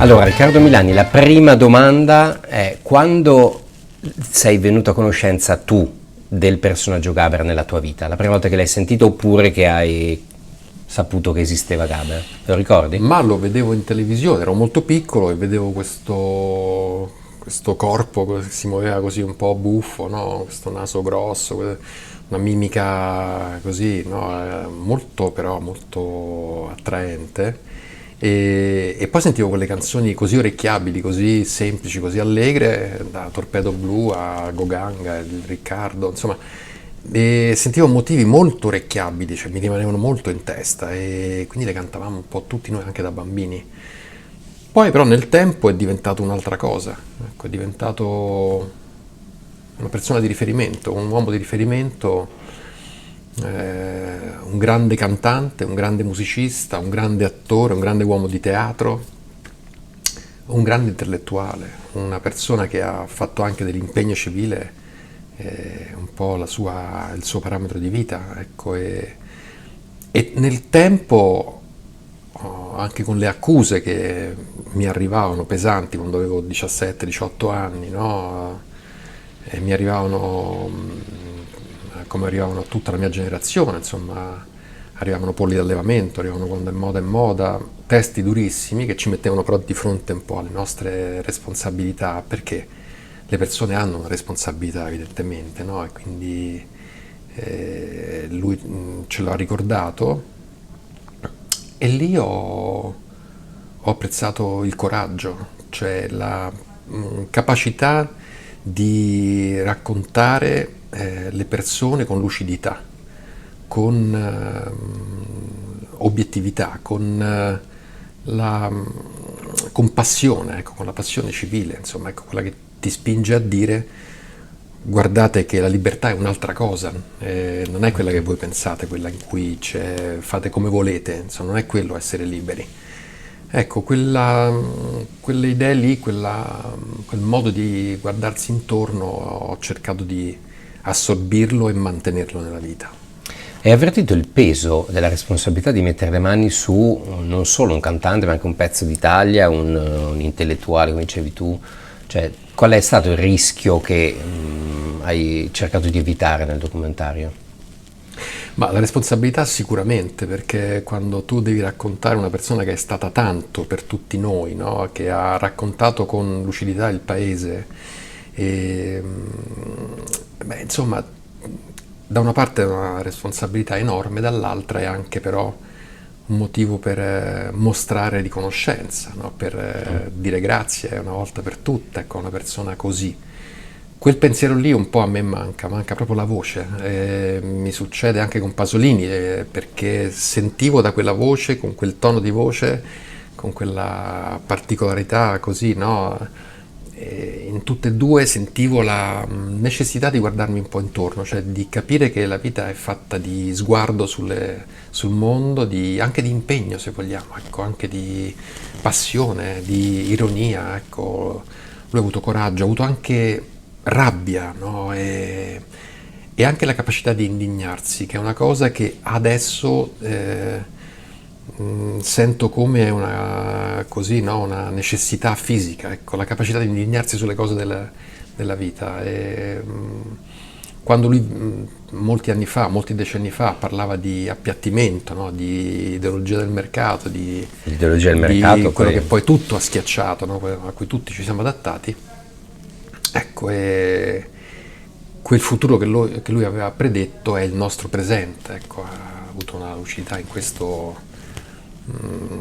Allora, Riccardo Milani, la prima domanda è: quando sei venuto a conoscenza tu del personaggio Gaber nella tua vita? La prima volta che l'hai sentito oppure che hai saputo che esisteva Gaber? Te lo ricordi? Ma lo vedevo in televisione, ero molto piccolo e vedevo questo corpo che si muoveva così un po' buffo, no? Questo naso grosso, una mimica così, no? Molto però molto attraente. E poi sentivo quelle canzoni così orecchiabili, così semplici, così allegre, da Torpedo Blu a Goganga, il Riccardo, insomma, e sentivo motivi molto orecchiabili, cioè mi rimanevano molto in testa e quindi le cantavamo un po' tutti noi anche da bambini. Poi però nel tempo è diventato un'altra cosa, ecco, è diventato una persona di riferimento, un uomo di riferimento, un grande cantante, un grande musicista, un grande attore, un grande uomo di teatro, un grande intellettuale, una persona che ha fatto anche dell'impegno civile un po' il suo parametro di vita, ecco, e nel tempo, anche con le accuse che mi arrivavano pesanti quando avevo 17-18 anni, no? E mi arrivavano come arrivavano a tutta la mia generazione, insomma, arrivavano polli d'allevamento, arrivavano quando è moda, testi durissimi che ci mettevano però di fronte un po' alle nostre responsabilità, perché le persone hanno una responsabilità evidentemente, no? E quindi lui ce l'ha ricordato e lì ho apprezzato il coraggio, cioè la capacità di raccontare le persone con lucidità, con obiettività, con passione, ecco, con la passione civile, insomma, ecco, quella che ti spinge a dire: guardate che la libertà è un'altra cosa, non è quella che voi pensate, quella in cui fate come volete, insomma, non è quello essere liberi. Ecco, quelle idee lì, quel modo di guardarsi intorno, ho cercato di assorbirlo e mantenerlo nella vita. Hai avvertito il peso della responsabilità di mettere le mani su non solo un cantante, ma anche un pezzo d'Italia, un intellettuale, come dicevi tu? Cioè, qual è stato il rischio che hai cercato di evitare nel documentario? Ma la responsabilità sicuramente, perché quando tu devi raccontare una persona che è stata tanto per tutti noi, no? Che ha raccontato con lucidità il paese, e, beh, insomma, da una parte è una responsabilità enorme, dall'altra è anche però un motivo per mostrare riconoscenza, no? Per dire grazie una volta per tutte, ecco, a una persona così. Quel pensiero lì un po' a me manca proprio la voce. Mi succede anche con Pasolini, perché sentivo da quella voce, con quel tono di voce, con quella particolarità così, no? In tutte e due sentivo la necessità di guardarmi un po' intorno, cioè di capire che la vita è fatta di sguardo sul mondo, anche di impegno se vogliamo, ecco, anche di passione, di ironia, ecco. Lui ha avuto coraggio, ha avuto anche rabbia, no? E anche la capacità di indignarsi, che è una cosa che adesso sento come così, no? Una necessità fisica, ecco, la capacità di indignarsi sulle cose della vita. Quando lui molti anni fa, molti decenni fa, parlava di appiattimento, no? Di ideologia del mercato, L'ideologia del di mercato, quello poi che poi tutto ha schiacciato, no? A cui tutti ci siamo adattati. Ecco, e quel futuro che lui aveva predetto è il nostro presente, ecco, ha avuto una lucidità in questo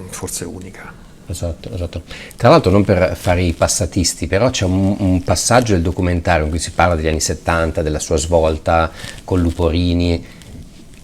forse unica. esatto, esatto. Tra l'altro, non per fare i passatisti, però c'è un passaggio del documentario in cui si parla degli anni 70, della sua svolta con Luporini,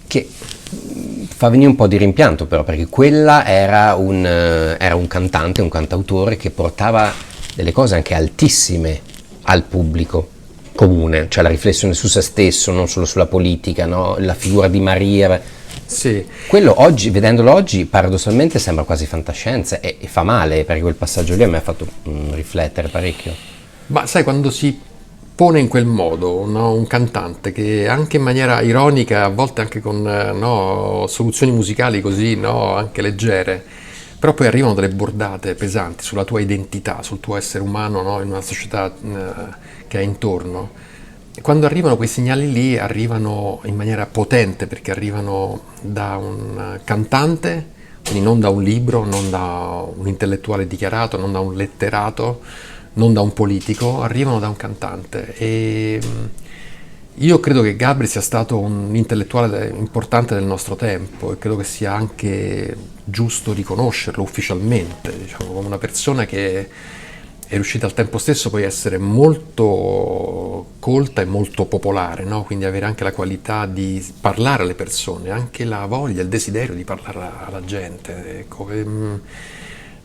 che fa venire un po' di rimpianto, però, perché quella era un cantante, un cantautore che portava delle cose anche altissime al pubblico comune, cioè la riflessione su se stesso, non solo sulla politica, no? La figura di Maria. Sì, Quello oggi, vedendolo oggi, paradossalmente sembra quasi fantascienza e fa male, perché quel passaggio lì a me ha fatto riflettere parecchio. ma sai, quando si pone in quel modo, no, un cantante che anche in maniera ironica, a volte anche con no, soluzioni musicali così, no, anche leggere, però poi arrivano delle bordate pesanti sulla tua identità, sul tuo essere umano, no? In una società che è intorno. E quando arrivano quei segnali lì, arrivano in maniera potente, perché arrivano da un cantante, quindi non da un libro, non da un intellettuale dichiarato, non da un letterato, non da un politico, arrivano da un cantante. E io credo che Gabriel sia stato un intellettuale importante del nostro tempo, e credo che sia anche giusto riconoscerlo ufficialmente, diciamo, come una persona che è riuscita al tempo stesso poi a essere molto colta e molto popolare, no? Quindi avere anche la qualità di parlare alle persone, anche la voglia, il desiderio di parlare alla gente. Ecco.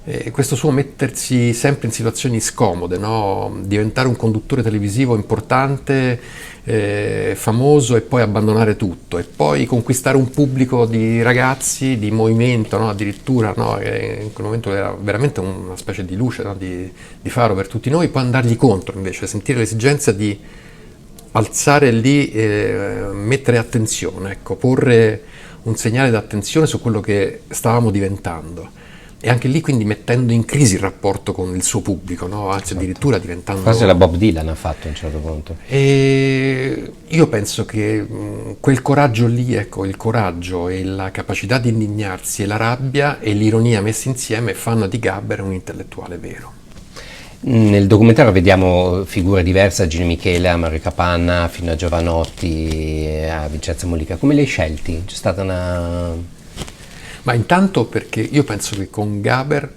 E questo suo mettersi sempre in situazioni scomode, no? Diventare un conduttore televisivo importante, famoso, e poi abbandonare tutto, e poi conquistare un pubblico di ragazzi, di movimento, no? Addirittura, no? Che in quel momento era veramente una specie di luce, no? Di faro per tutti noi, poi andargli contro invece, sentire l'esigenza di alzare lì, mettere attenzione, ecco, porre un segnale d'attenzione su quello che stavamo diventando. E anche lì quindi mettendo in crisi il rapporto con il suo pubblico, no? Anzi, addirittura diventando... Quasi la Bob Dylan ha fatto a un certo punto. E io penso che quel coraggio lì, ecco, il coraggio e la capacità di indignarsi e la rabbia e l'ironia messi insieme fanno di Gaber un intellettuale vero. Nel documentario vediamo figure diverse, a Gino Michele, a Mario Capanna, fino a Giovanotti, a Vincenzo Mollica. Come li hai scelti? C'è stata una... Ma intanto perché io penso che con Gaber,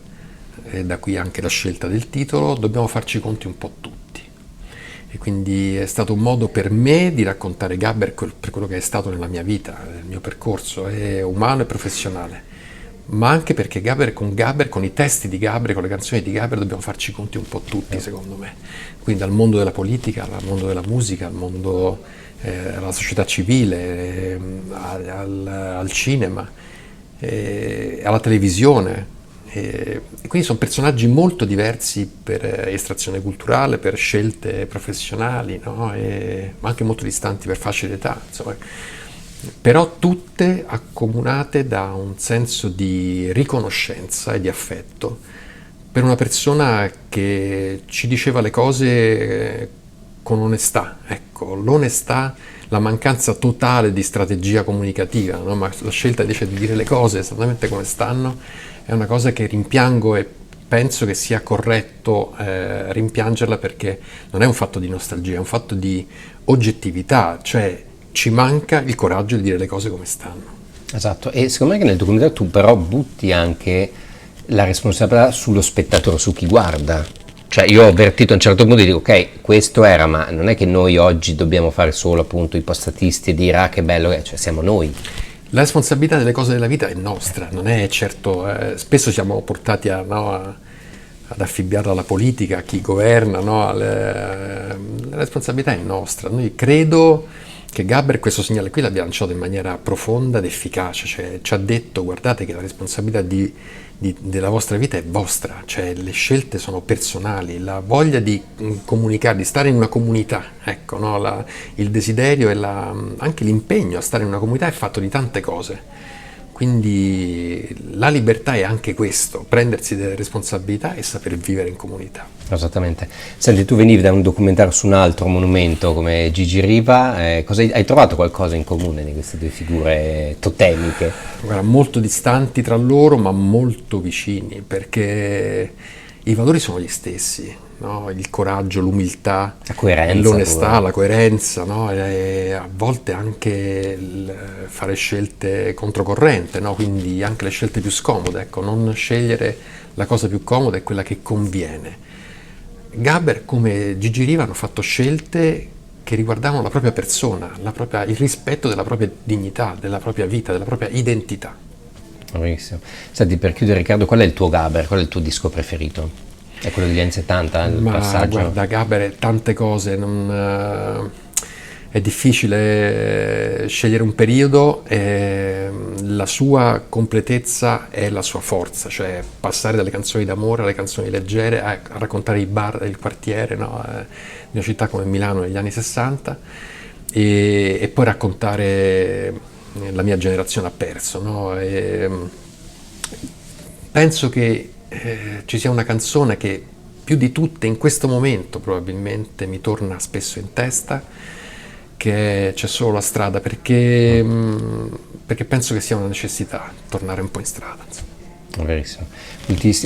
e da qui anche la scelta del titolo, dobbiamo farci i conti un po' tutti. E quindi è stato un modo per me di raccontare Gaber per quello che è stato nella mia vita, nel mio percorso, è umano e professionale. Ma anche perché Gaber, con i testi di Gaber, con le canzoni di Gaber, dobbiamo farci i conti un po' tutti, secondo me. Quindi dal mondo della politica, al mondo della musica, al mondo alla società civile, al cinema, alla televisione. E quindi sono personaggi molto diversi per estrazione culturale, per scelte professionali, no? Ma anche molto distanti per fasce d'età, insomma. Però tutte accomunate da un senso di riconoscenza e di affetto per una persona che ci diceva le cose con onestà. Ecco, l'onestà, la mancanza totale di strategia comunicativa, no? Ma la scelta invece di dire le cose esattamente come stanno è una cosa che rimpiango, e penso che sia corretto rimpiangerla, perché non è un fatto di nostalgia, è un fatto di oggettività, cioè ci manca il coraggio di dire le cose come stanno. Esatto, e secondo me che nel documentario tu però butti anche la responsabilità sullo spettatore, su chi guarda. Cioè io ho avvertito a un certo punto e dico ok, questo era, ma non è che noi oggi dobbiamo fare solo appunto i postatisti e dire ah che bello che è, cioè siamo noi. La responsabilità delle cose della vita è nostra, non è certo, spesso siamo portati ad affibbiarla alla politica, a chi governa, no? La responsabilità è nostra. Noi credo che Gaber questo segnale qui l'abbia lanciato in maniera profonda ed efficace, cioè ci ha detto guardate che la responsabilità della vostra vita è vostra, cioè le scelte sono personali, la voglia di comunicare, di stare in una comunità, ecco, no? Il desiderio e anche l'impegno a stare in una comunità è fatto di tante cose. Quindi la libertà è anche questo, prendersi delle responsabilità e saper vivere in comunità. Esattamente. Senti, tu venivi da un documentario su un altro monumento come Gigi Riva, hai trovato qualcosa in comune di queste due figure totemiche? Guarda, molto distanti tra loro ma molto vicini, perché i valori sono gli stessi, no? Il coraggio, l'umiltà, la coerenza, l'onestà, pure. la coerenza, no? E a volte anche fare scelte controcorrente, no? Quindi anche le scelte più scomode, ecco, non scegliere la cosa più comoda è quella che conviene. Gaber come Gigi Riva hanno fatto scelte che riguardavano la propria persona, il rispetto della propria dignità, della propria vita, della propria identità. Benissimo. Senti, per chiudere Riccardo, qual è il tuo Gaber? Qual è il tuo disco preferito? È quello degli anni 70, il passaggio? Guarda, Gaber è tante cose, è difficile scegliere un periodo, la sua completezza è la sua forza, cioè passare dalle canzoni d'amore alle canzoni leggere, a raccontare i bar del quartiere, no? Di una città come Milano negli anni 60, e poi raccontare la mia generazione ha perso, no? penso che ci sia una canzone che più di tutte in questo momento probabilmente mi torna spesso in testa, che è C'è solo la strada, perché penso che sia una necessità tornare un po' in strada, insomma. Verissimo.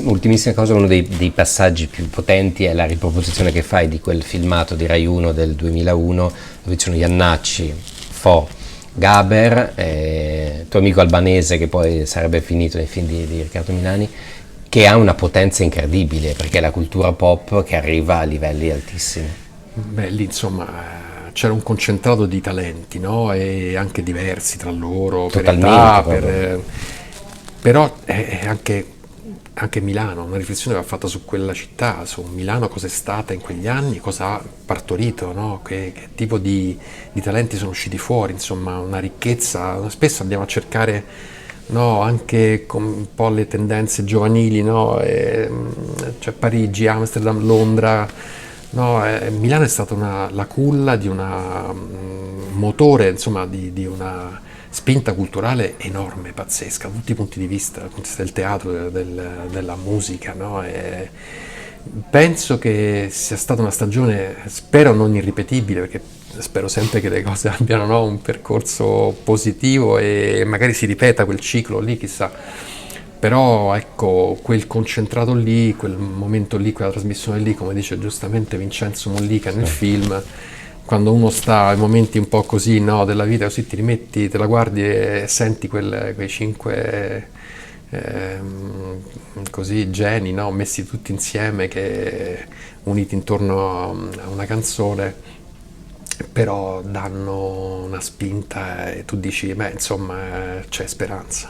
Ultimissima cosa, uno dei passaggi più potenti è la riproposizione che fai di quel filmato di Rai 1 del 2001 dove ci sono Iannacci, Fo, Gaber, tuo amico albanese che poi sarebbe finito nei film di Riccardo Milani, che ha una potenza incredibile perché è la cultura pop che arriva a livelli altissimi. Beh, lì insomma c'era un concentrato di talenti, no? E anche diversi tra loro, per Totalmente, età, proprio. però anche Milano, una riflessione va fatta su quella città, su Milano cosa è stata in quegli anni, cosa ha partorito, no? Che tipo di talenti sono usciti fuori, insomma una ricchezza, spesso andiamo a cercare, no, anche con un po' le tendenze giovanili, no? Cioè Parigi, Amsterdam, Londra, no? Milano è stata la culla di un motore, insomma, di una spinta culturale enorme, pazzesca, da tutti i punti di vista, dal punto di vista del teatro, della musica, no? E penso che sia stata una stagione, spero non irripetibile, perché spero sempre che le cose abbiano, no, un percorso positivo e magari si ripeta quel ciclo lì, chissà. Però ecco, quel concentrato lì, quel momento lì, quella trasmissione lì, come dice giustamente Vincenzo Mollica nel film, quando uno sta in momenti un po' così, no, della vita, così ti rimetti, te la guardi e senti quei cinque così geni, no, messi tutti insieme, uniti intorno a una canzone, però danno una spinta e tu dici, beh, insomma, c'è speranza.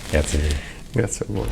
Grazie mille. Grazie a voi.